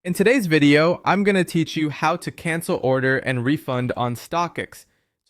In today's video, I'm going to teach you how to cancel order and refund on Stockx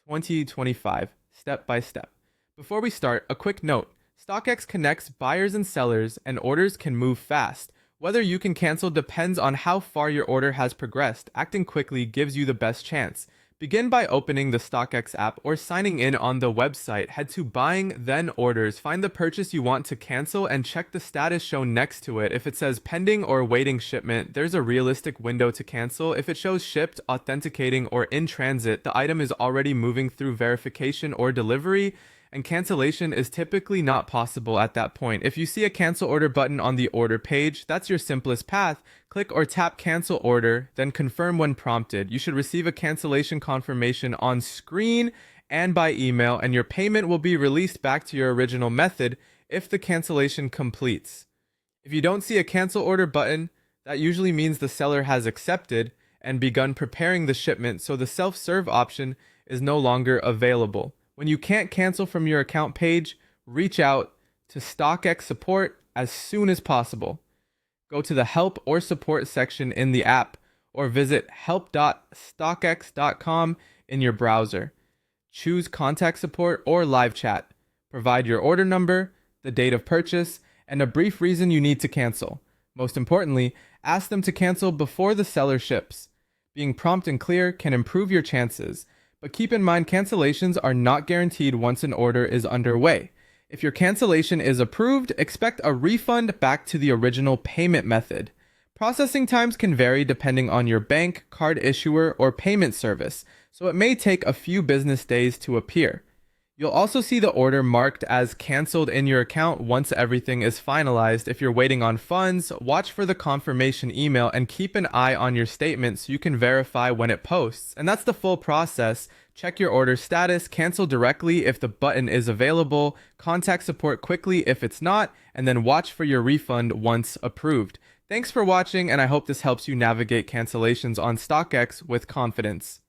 2025, step by step. Before we start, a quick note. Stockx connects buyers and sellers, and orders can move fast. Whether you can cancel depends on how far your order has progressed. Acting quickly gives you the best chance. Begin by opening the Stockx app or signing in on the website. Head to Buying, then Orders. Find the purchase you want to cancel and check the status shown next to it. If it says pending or waiting shipment, there's a realistic window to cancel. If it shows shipped, authenticating, or in transit, the item is already moving through verification or delivery, and cancellation is typically not possible at that point. If you see a cancel order button on the order page, that's your simplest path. Click or tap cancel order, then confirm when prompted. You should receive a cancellation confirmation on screen and by email, and your payment will be released back to your original method if the cancellation completes. If you don't see a cancel order button, that usually means the seller has accepted and begun preparing the shipment, so the self-serve option is no longer available. When you can't cancel from your account page, reach out to Stockx support as soon as possible. Go to the help or support section in the app or visit help.stockx.com in your browser. Choose contact support or live chat. Provide your order number, the date of purchase, and a brief reason you need to cancel. Most importantly, ask them to cancel before the seller ships. Being prompt and clear can improve your chances. But keep in mind, cancellations are not guaranteed once an order is underway. If your cancellation is approved, expect a refund back to the original payment method. Processing times can vary depending on your bank, card issuer, or payment service, so it may take a few business days to appear. You'll also see the order marked as canceled in your account once everything is finalized. If you're waiting on funds, watch for the confirmation email and keep an eye on your statement so you can verify when it posts. And that's the full process. Check your order status, cancel directly if the button is available, contact support quickly if it's not, and then watch for your refund once approved. Thanks for watching, and I hope this helps you navigate cancellations on Stockx with confidence.